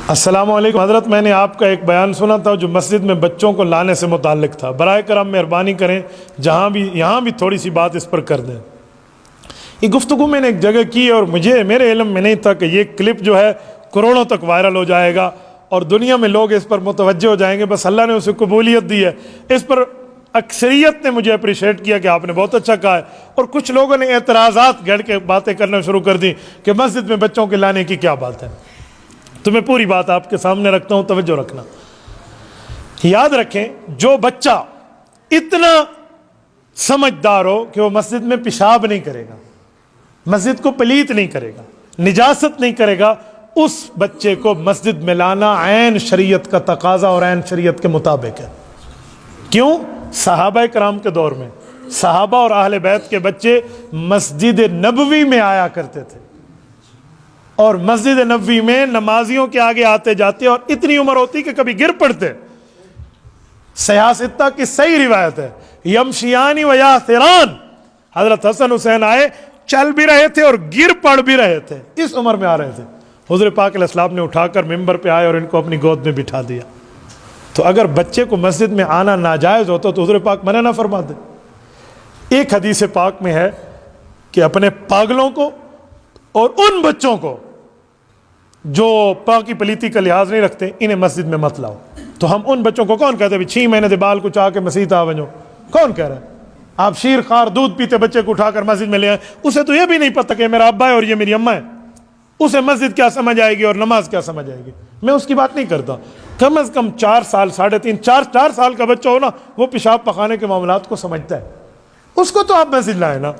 السلام علیکم حضرت، میں نے آپ کا ایک بیان سنا تھا جو مسجد میں بچوں کو لانے سے متعلق تھا. برائے کرم مہربانی کریں یہاں بھی تھوڑی سی بات اس پر کر دیں. یہ گفتگو میں نے ایک جگہ کی اور میرے علم میں نہیں تھا کہ یہ کلپ جو ہے کروڑوں تک وائرل ہو جائے گا اور دنیا میں لوگ اس پر متوجہ ہو جائیں گے. بس اللہ نے اسے قبولیت دی ہے. اس پر اکثریت نے مجھے اپریشیٹ کیا کہ آپ نے بہت اچھا کہا ہے، اور کچھ لوگوں نے اعتراضات گڑھ کے باتیں کرنا شروع کر دی کہ مسجد میں بچوں کے لانے کی کیا بات ہے. تو میں پوری بات آپ کے سامنے رکھتا ہوں، توجہ رکھنا. یاد رکھیں، جو بچہ اتنا سمجھدار ہو کہ وہ مسجد میں پیشاب نہیں کرے گا، مسجد کو پلیت نہیں کرے گا، نجاست نہیں کرے گا، اس بچے کو مسجد میں لانا عین شریعت کا تقاضا اور عین شریعت کے مطابق ہے. کیوں؟ صحابہ کرام کے دور میں صحابہ اور اہل بیت کے بچے مسجد نبوی میں آیا کرتے تھے، اور مسجد نبوی میں نمازیوں کے آگے آتے جاتے اور اتنی عمر ہوتی کہ کبھی گر پڑتے. صحیح ستہ کی صحیح روایت ہے، یمشیانی و یاسران، حضرت حسن حسین آئے، چل بھی رہے تھے اور گر پڑ بھی رہے تھے، اس عمر میں آ رہے تھے. حضور پاک علیہ السلام نے اٹھا کر ممبر پہ آئے اور ان کو اپنی گود میں بٹھا دیا. تو اگر بچے کو مسجد میں آنا ناجائز ہوتا تو حضور پاک منع نہ فرما دے. ایک حدیث پاک میں ہے کہ اپنے پاگلوں کو اور ان بچوں کو جو پاکی پلیتی کا لحاظ نہیں رکھتے انہیں مسجد میں مت لاؤ. تو ہم ان بچوں کو کون کہتے ہیں 6 مہینے دے بال کو چاہ کے مسجد آ ونجو؟ کون کہہ رہا ہے؟ آپ شیر خار دودھ پیتے بچے کو اٹھا کر مسجد میں لے آئے، اسے تو یہ بھی نہیں پتہ کہ میرا ابا ہے اور یہ میری اماں ہے. اسے مسجد کیا سمجھ آئے گی اور نماز کیا سمجھ آئے گی؟ میں اس کی بات نہیں کرتا. کم از کم 4 سال 3.5 4 سال کا بچہ ہو نا، وہ پیشاب پخانے کے معاملات کو سمجھتا ہے، اس کو تو آپ مسجد لائیں نا.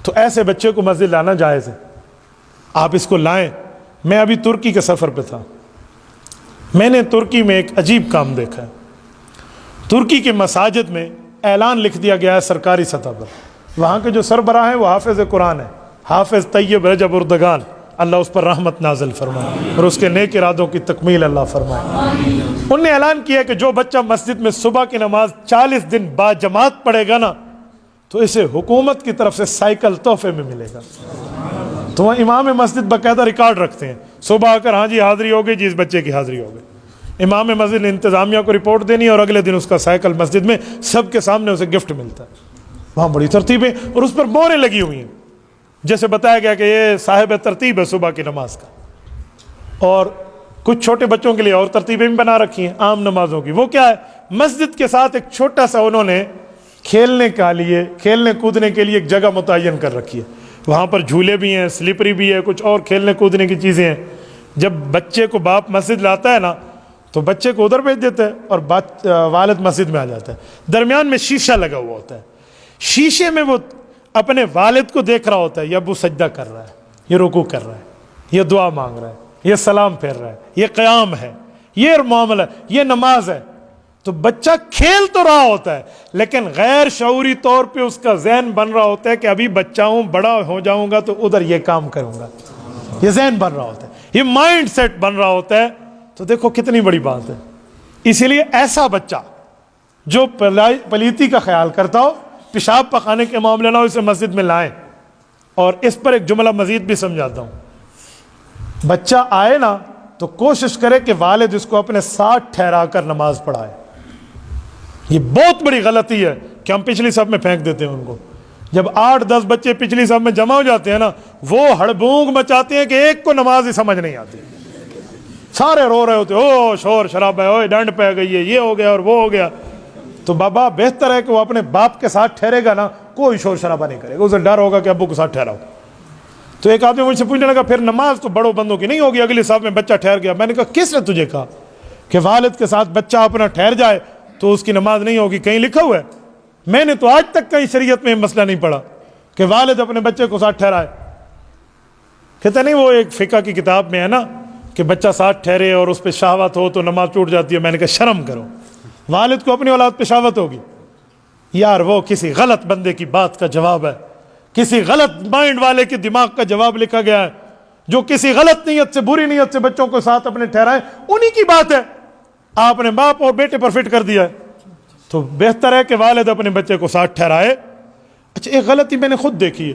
تو ایسے بچے کو مسجد لانا جائز ہے، آپ اس کو لائیں. میں ابھی ترکی کے سفر پہ تھا، میں نے ترکی میں ایک عجیب کام دیکھا ہے. ترکی کے مساجد میں اعلان لکھ دیا گیا ہے سرکاری سطح پر. وہاں کے جو سربراہ ہیں وہ حافظ قرآن ہیں، حافظ طیب رجب اردگان، اللہ اس پر رحمت نازل فرمائے اور اس کے نیک ارادوں کی تکمیل اللہ فرمائے. انہوں نے اعلان کیا کہ جو بچہ مسجد میں صبح کی نماز 40 دن با جماعت پڑھے گا نا، تو اسے حکومت کی طرف سے سائیکل تحفے میں ملے گا. تو وہ امام مسجد باقاعدہ ریکارڈ رکھتے ہیں، صبح آ کر ہاں جی حاضری ہو گئی جی، اس بچے کی حاضری ہو گئی. امام مسجد نے انتظامیہ کو رپورٹ دینی اور اگلے دن اس کا سائیکل مسجد میں سب کے سامنے اسے گفٹ ملتا ہے. وہاں بڑی ترتیبیں اور اس پر موریں لگی ہوئی ہیں، جیسے بتایا گیا کہ یہ صاحب ترتیب ہے صبح کی نماز کا. اور کچھ چھوٹے بچوں کے لیے اور ترتیبیں بھی بنا رکھی ہیں عام نمازوں کی. وہ کیا ہے؟ مسجد کے ساتھ ایک چھوٹا سا انہوں نے کھیلنے کودنے کے لیے ایک جگہ متعین کر رکھی ہے. وہاں پر جھولے بھی ہیں، سلپری بھی ہے، کچھ اور کھیلنے کودنے کی چیزیں ہیں. جب بچے کو باپ مسجد لاتا ہے نا تو بچے کو ادھر بھیج دیتا ہے اور والد مسجد میں آ جاتا ہے. درمیان میں شیشہ لگا ہوا ہوتا ہے، شیشے میں وہ اپنے والد کو دیکھ رہا ہوتا ہے، یہ ابو سجدہ کر رہا ہے، یہ رکوع کر رہا ہے، یہ دعا مانگ رہا ہے، یہ سلام پھیر رہا ہے، یہ قیام ہے، یہ معاملہ، یہ نماز ہے. تو بچہ کھیل تو رہا ہوتا ہے لیکن غیر شعوری طور پہ اس کا ذہن بن رہا ہوتا ہے کہ ابھی بچہ ہوں، بڑا ہو جاؤں گا تو ادھر یہ کام کروں گا. یہ ذہن بن رہا ہوتا ہے، یہ مائنڈ سیٹ بن رہا ہوتا ہے. تو دیکھو کتنی بڑی بات ہے. اسی لیے ایسا بچہ جو پلیتی کا خیال کرتا ہو، پیشاب پخانے کے معاملے نہ ہو، اسے مسجد میں لائیں. اور اس پر ایک جملہ مزید بھی سمجھاتا ہوں. بچہ آئے نا تو کوشش کرے کہ والد اس کو اپنے ساتھ ٹھہرا کر نماز پڑھائے. یہ بہت بڑی غلطی ہے کہ ہم پچھلی صف میں پھینک دیتے ہیں ان کو. جب 8-10 بچے پچھلی صف میں جمع ہو جاتے ہیں نا، وہ ہڑبونگ مچاتے ہیں کہ ایک کو نماز ہی سمجھ نہیں آتی. سارے رو رہے ہوتے، او شور شرابہ ہے، او ڈنڈ پہ گئی ہے، یہ ہو گیا اور وہ ہو گیا. تو بابا بہتر ہے کہ وہ اپنے باپ کے ساتھ ٹھہرے گا نا، کوئی شور شرابہ نہیں کرے گا، اسے ڈر ہوگا کہ ابو کے ساتھ ٹھہراؤ. تو ایک آدمی مجھ سے پوچھنے لگا پھر نماز تو بڑوں بندوں کی نہیں ہوگی، اگلی صف میں بچہ ٹھہر گیا. میں نے کہا کس نے تجھے کہا کہ والد کے ساتھ بچہ اپنا ٹھہر جائے تو اس کی نماز نہیں ہوگی؟ کہیں لکھا ہوا ہے؟ میں نے تو آج تک کہیں شریعت میں مسئلہ نہیں پڑھا کہ والد اپنے بچے کو ساتھ ٹھہرائے. کہتا نہیں وہ ایک فقہ کی کتاب میں ہے نا کہ بچہ ساتھ ٹھہرے اور اس پہ شہوت ہو تو نماز ٹوٹ جاتی ہے. میں نے کہا شرم کرو، والد کو اپنی اولاد پہ شہوت ہوگی؟ یار وہ کسی غلط بندے کی بات کا جواب ہے، کسی غلط مائنڈ والے کے دماغ کا جواب لکھا گیا ہے، جو کسی غلط نیت سے، بری نیت سے بچوں کو ساتھ اپنے ٹھہرائے، انہی کی بات ہے. آپ نے باپ اور بیٹے پر فٹ کر دیا ہے. تو بہتر ہے کہ والد اپنے بچے کو ساتھ ٹھہرائے. اچھا ایک غلطی میں نے خود دیکھی ہے.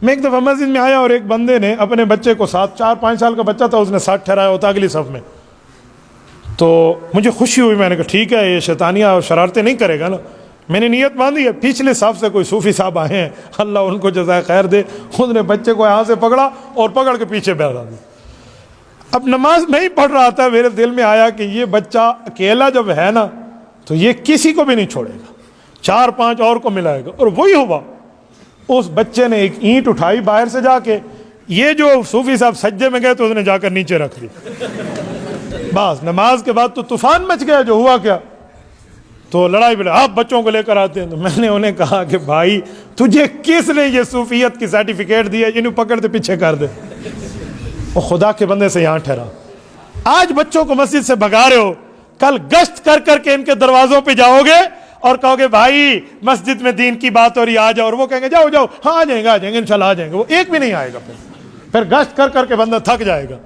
میں ایک دفعہ مسجد میں آیا اور ایک بندے نے اپنے بچے کو ساتھ، 4-5 سال کا بچہ تھا، اس نے ساتھ ٹھہرایا ہوتا اگلی صف میں. تو مجھے خوشی ہوئی، میں نے کہا ٹھیک ہے، یہ شیطانیہ اور شرارتیں نہیں کرے گا نا. میں نے نیت باندھی ہے. پچھلے صف سے کوئی صوفی صاحب آئے ہیں، اللہ ان کو جزائے خیر دے، اس نے بچے کو یہاں سے پکڑا اور پکڑ کے پیچھے بیٹھا دیا. اب نماز نہیں پڑھ رہا تھا، میرے دل میں آیا کہ یہ بچہ اکیلا جب ہے نا تو یہ کسی کو بھی نہیں چھوڑے گا، 4-5 اور کو ملائے گا. اور وہی ہوا. اس بچے نے ایک اینٹ اٹھائی باہر سے جا کے، یہ جو صوفی صاحب سجدے میں گئے تو اس نے جا کر نیچے رکھ دی. بس نماز کے بعد تو طوفان مچ گیا. جو ہوا کیا، تو لڑائی بھی، آپ بچوں کو لے کر آتے ہیں. تو میں نے انہیں کہا کہ بھائی تجھے کس نے یہ صوفیت کی سرٹیفکیٹ دی ہے، انہوں پکڑ دے پیچھے کر دے. وہ خدا کے بندے سے یہاں ٹھہرا. آج بچوں کو مسجد سے بھگا رہے ہو، کل گشت کر کر کے ان کے دروازوں پہ جاؤ گے اور کہو گے بھائی مسجد میں دین کی بات ہو رہی آ جاؤ، اور وہ کہیں گے جاؤ جاؤ، ہاں آ جائیں گے انشاءاللہ آ جائیں گے. وہ ایک بھی نہیں آئے گا. پھر گشت کر کر کے بندہ تھک جائے گا.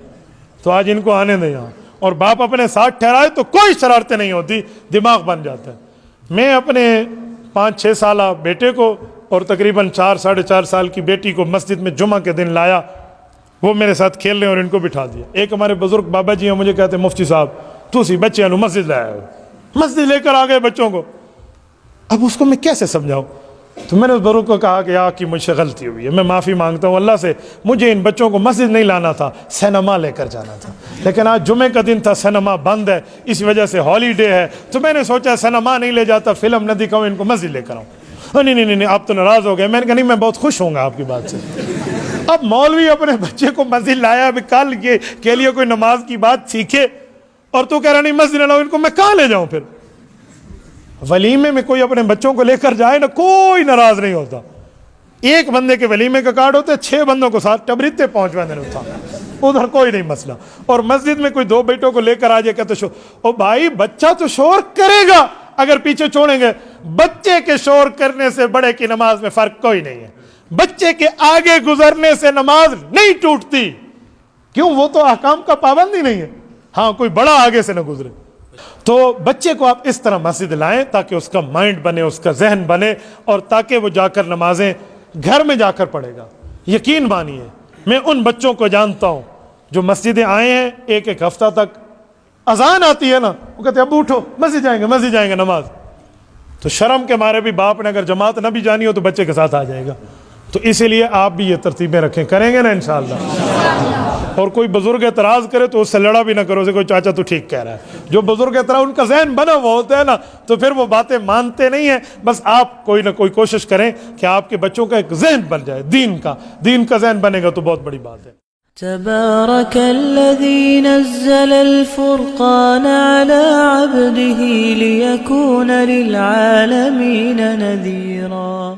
تو آج ان کو آنے دیں یہاں. اور باپ اپنے ساتھ ٹھہرائے تو کوئی شرارتیں نہیں ہوتی، دماغ بن جاتا ہے. میں اپنے 5-6 سالہ بیٹے کو اور تقریباً 4-4.5 سال کی بیٹی کو مسجد میں جمعہ کے دن لایا. وہ میرے ساتھ کھیل رہے اور ان کو بٹھا دیا. ایک ہمارے بزرگ بابا جی ہیں، مجھے کہتے ہیں مفتی صاحب تو سی بچے نو مسجد لایا ہو، مسجد لے کر آ گئے بچوں کو. اب اس کو میں کیسے سمجھاؤں؟ تو میں نے اس بزرگ کو کہا کہ آپ کی مجھ سے غلطی ہوئی ہے، میں معافی مانگتا ہوں اللہ سے. مجھے ان بچوں کو مسجد نہیں لانا تھا، سینما لے کر جانا تھا. لیکن آج جمعے کا دن تھا، سینما بند ہے، اس وجہ سے ہالیڈے ہے، تو میں نے سوچا سینما نہیں لے جاتا، فلم نہ دکھاؤں، ان کو مسجد لے کر آؤں. نہیں نہیں نہیں آپ تو ناراض ہو گئے. میں نے کہا نہیں، میں بہت خوش ہوں گا آپ کی بات سے. اب مولوی اپنے بچے کو مسجد لایا، ابھی کل کے لیے کوئی نماز کی بات سیکھے، اور تو کہہ رہا نہیں مسجد نہ لاؤ، ان کو میں کہاں لے جاؤں؟ پھر ولیمے میں کوئی اپنے بچوں کو لے کر جائے نا، کوئی ناراض نہیں ہوتا. ایک بندے کے ولیمے کا کارڈ ہوتا ہے، 6 بندوں کو ساتھ ٹبریتے پہنچوانے ہوتا، ادھر کوئی نہیں مسئلہ. اور مسجد میں کوئی 2 بیٹوں کو لے کر آ جائے کہ تو شور، او بھائی بچہ تو شور کرے گا اگر پیچھے چھوڑیں گے. بچے کے شور کرنے سے بڑے کی نماز میں فرق کوئی نہیں ہے. بچے کے آگے گزرنے سے نماز نہیں ٹوٹتی. کیوں؟ وہ تو احکام کا پابند ہی نہیں ہے. ہاں کوئی بڑا آگے سے نہ گزرے. تو بچے کو آپ اس طرح مسجد لائیں تاکہ اس کا مائنڈ بنے، اس کا ذہن بنے، اور تاکہ وہ جا کر نمازیں گھر میں جا کر پڑھے گا. یقین مانیے میں ان بچوں کو جانتا ہوں جو مسجدیں آئے ہیں، ایک ہفتہ تک اذان آتی ہے نا، وہ کہتے ہیں ابو اٹھو مسجد جائیں گے نماز. تو شرم کے مارے بھی باپ نے اگر جماعت نہ بھی جانی ہو تو بچے کے ساتھ آ جائے گا. تو اسی لیے آپ بھی یہ ترتیبیں رکھیں، کریں گے نا انشاءاللہ. اور کوئی بزرگ اعتراض کرے تو اس سے لڑا بھی نہ کرو، اسے کوئی چاچا تو ٹھیک کہہ رہا ہے. جو بزرگ اعتراض ان کا ذہن بنا ہوا ہوتا ہے نا، تو پھر وہ باتیں مانتے نہیں ہیں. بس آپ کوئی نہ کوئی کوشش کریں کہ آپ کے بچوں کا ایک ذہن بن جائے، دین کا ذہن بنے گا تو بہت بڑی بات ہے. تبارك الذي نزل الفرقان على عبده ليكون للعالمين نذيرا.